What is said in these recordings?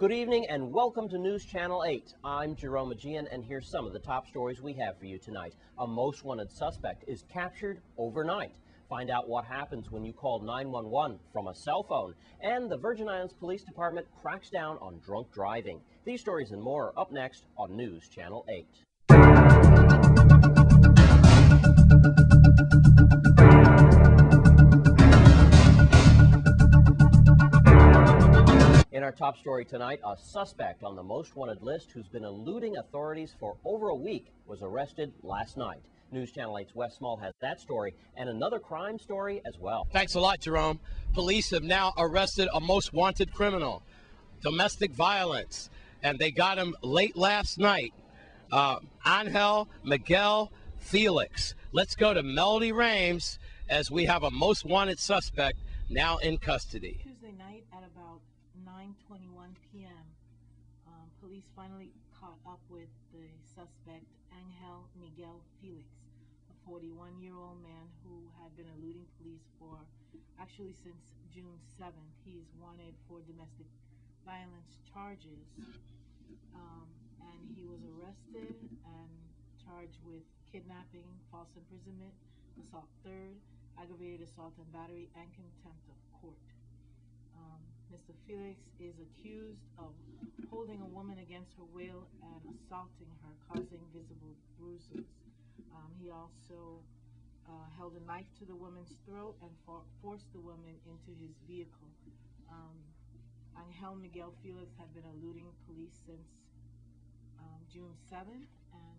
Good evening and welcome to News Channel 8. I'm Jerome Aegean, and here's some of the top stories we have for you tonight. A most wanted suspect is captured overnight. Find out what happens when you call 911 from a cell phone. And the Virgin Islands Police Department cracks down on drunk driving. These stories and more are up next on News Channel 8. In our top story tonight, a suspect on the most wanted list who's been eluding authorities for over a week was arrested last night. News Channel 8's Wes Small has that story and another crime story as well. Thanks a lot, Jerome. Police have now arrested a most wanted criminal, domestic violence, and they got him late last night. Angel Miguel Felix. Let's go to Melody Rames as we have a most wanted suspect now in custody. Tuesday night at about 9:21 p.m. Police finally caught up with the suspect, Angel Miguel Felix, a 41-year-old man who had been eluding police for actually since June 7th. He is wanted for domestic violence charges, and he was arrested and charged with kidnapping, false imprisonment, assault third, aggravated assault and battery, and contempt of court. Mr. Felix is accused of holding a woman against her will and assaulting her, causing visible bruises. He also held a knife to the woman's throat and forced the woman into his vehicle. Angel Miguel Felix had been eluding police since June 7th, and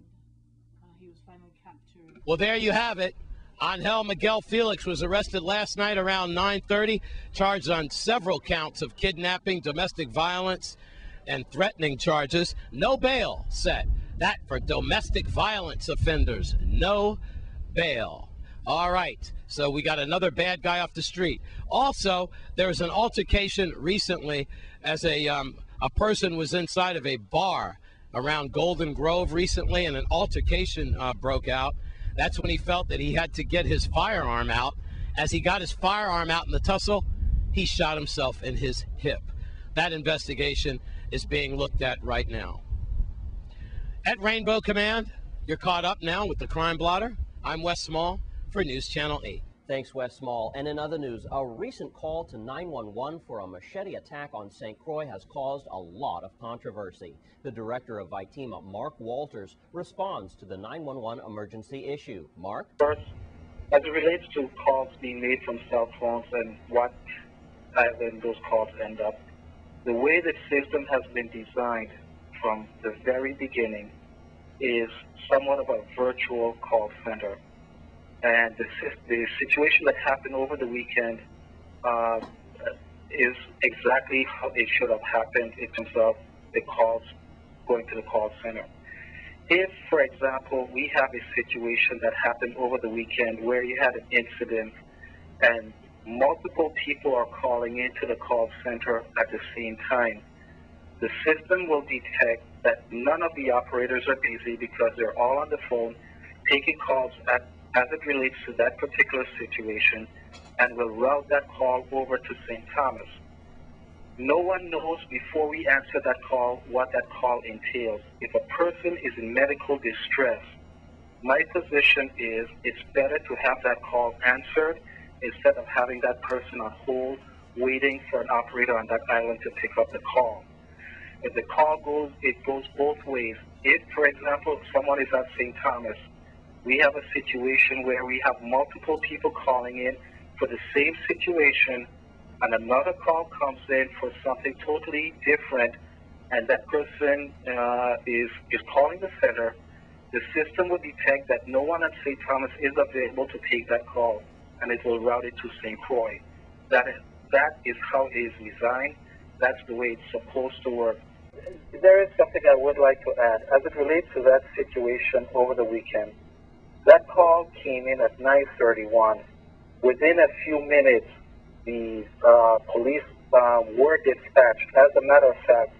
he was finally captured. Well, there you have it. Angel Miguel Felix was arrested last night around 9:30, charged on several counts of kidnapping, domestic violence, and threatening charges. No bail set. That for domestic violence offenders. No bail. All right, so we got another bad guy off the street. Also, there was an altercation recently as a person was inside of a bar around Golden Grove recently, and an altercation broke out. That's when he felt that he had to get his firearm out. As he got his firearm out in the tussle, he shot himself in his hip. That investigation is being looked at right now. At Rainbow Command, you're caught up now with the Crime Blotter. I'm Wes Small for News Channel 8. Thanks, Wes Small. And in other news, a recent call to 911 for a machete attack on St. Croix has caused a lot of controversy. The director of VITEMA, Mark Walters, responds to the 911 emergency issue. Mark? First, as it relates to calls being made from cell phones and what when those calls end up, the way the system has been designed from the very beginning is somewhat of a virtual call center. And the situation that happened over the weekend is exactly how it should have happened in terms of the calls going to the call center. If, for example, we have a situation that happened over the weekend where you had an incident and multiple people are calling into the call center at the same time, the system will detect that none of the operators are busy because they're all on the phone taking calls as it relates to that particular situation, and will route that call over to St. Thomas. No one knows before we answer that call what that call entails. If a person is in medical distress, my position is it's better to have that call answered instead of having that person on hold waiting for an operator on that island to pick up the call. If the call goes, it goes both ways. If, for example, someone is at St. Thomas, we have a situation where we have multiple people calling in for the same situation, and another call comes in for something totally different, and that person is calling the center. The system will detect that no one at St. Thomas is available to take that call, and it will route it to St. Croix. That is how it is designed. That's the way it's supposed to work. There is something I would like to add as it relates to that situation over the weekend. That call came in at 9:31. Within a few minutes, the police were dispatched. As a matter of fact,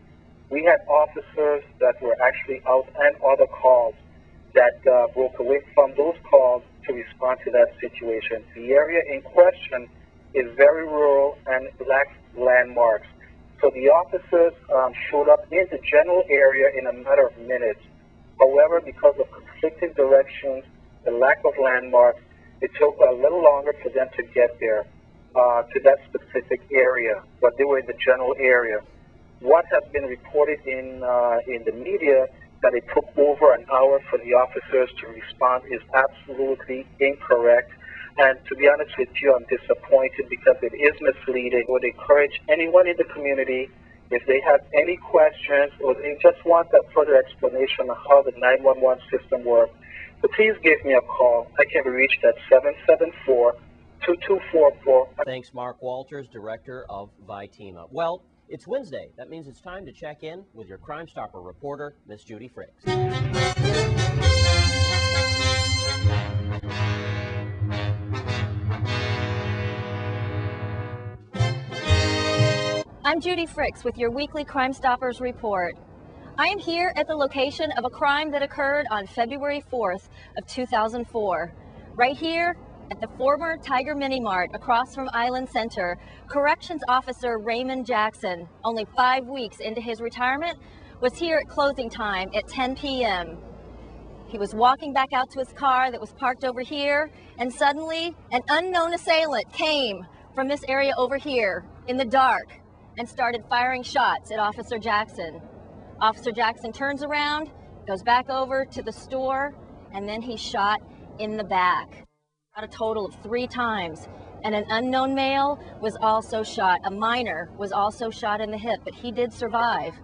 we had officers that were actually out and other calls that broke away from those calls to respond to that situation. The area in question is very rural and lacks landmarks. So the officers showed up in the general area in a matter of minutes. However, because of conflicting directions, the lack of landmarks, it took a little longer for them to get there to that specific area, but they were in the general area. What has been reported in the media that it took over an hour for the officers to respond is absolutely incorrect. And to be honest with you, I'm disappointed because it is misleading. I would encourage anyone in the community, if they have any questions or they just want that further explanation of how the 911 system works, so please give me a call. I can be reached at 774-2244. Thanks, Mark Walters, Director of VITEMA. Well, it's Wednesday. That means it's time to check in with your Crime Stopper reporter, Miss Judy Fricks. I'm Judy Fricks with your weekly Crime Stoppers report. I am here at the location of a crime that occurred on February 4th of 2004. Right here at the former Tiger Mini Mart across from Island Center, Corrections Officer Raymond Jackson, only 5 weeks into his retirement, was here at closing time at 10 p.m. He was walking back out to his car that was parked over here, and suddenly an unknown assailant came from this area over here in the dark and started firing shots at Officer Jackson. Officer Jackson turns around, goes back over to the store, and then he's shot in the back. A total of 3 times. And an unknown male was also shot. A minor was also shot in the hip, but he did survive.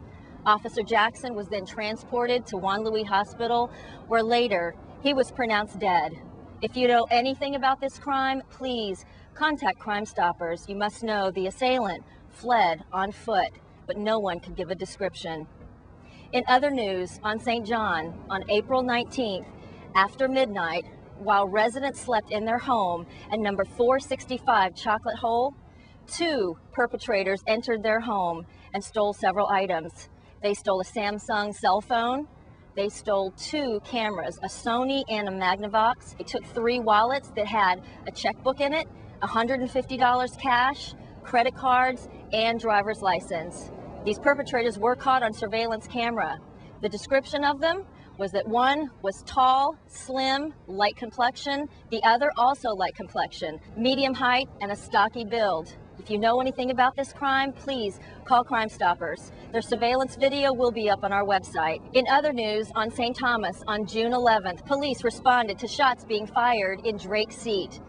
Officer Jackson was then transported to Juan Luis Hospital, where later he was pronounced dead. If you know anything about this crime, please contact Crime Stoppers. You must know the assailant fled on foot, but no one could give a description. In other news, on St. John, on April 19th, after midnight, while residents slept in their home at number 465 Chocolate Hole, 2 perpetrators entered their home and stole several items. They stole a Samsung cell phone. They stole 2 cameras, a Sony and a Magnavox. They took 3 wallets that had a checkbook in it, $150 cash, credit cards, and driver's license. These perpetrators were caught on surveillance camera. The description of them was that one was tall, slim, light complexion, the other also light complexion, medium height, and a stocky build. If you know anything about this crime, please call Crime Stoppers. Their surveillance video will be up on our website. In other news, on St. Thomas on June 11th, police responded to shots being fired in Drake's Seat.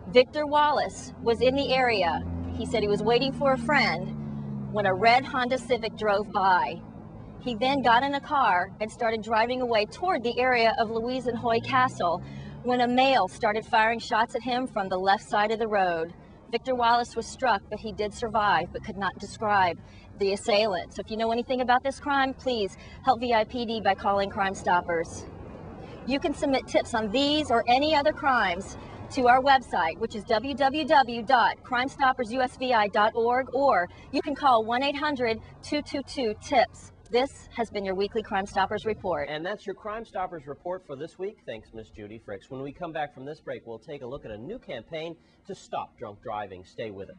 Victor Wallace was in the area. He said he was waiting for a friend when a red Honda Civic drove by. He then got in a car and started driving away toward the area of Louise and Hoy Castle when a male started firing shots at him from the left side of the road. Victor Wallace was struck, but he did survive, but could not describe the assailant. So if you know anything about this crime, please help VIPD by calling Crime Stoppers. You can submit tips on these or any other crimes to our website, which is www.crimestoppersusvi.org, or you can call 1-800-222-TIPS. This has been your weekly Crime Stoppers report. And that's your Crime Stoppers report for this week. Thanks, Miss Judy Fricks. When we come back from this break, we'll take a look at a new campaign to stop drunk driving. Stay with us.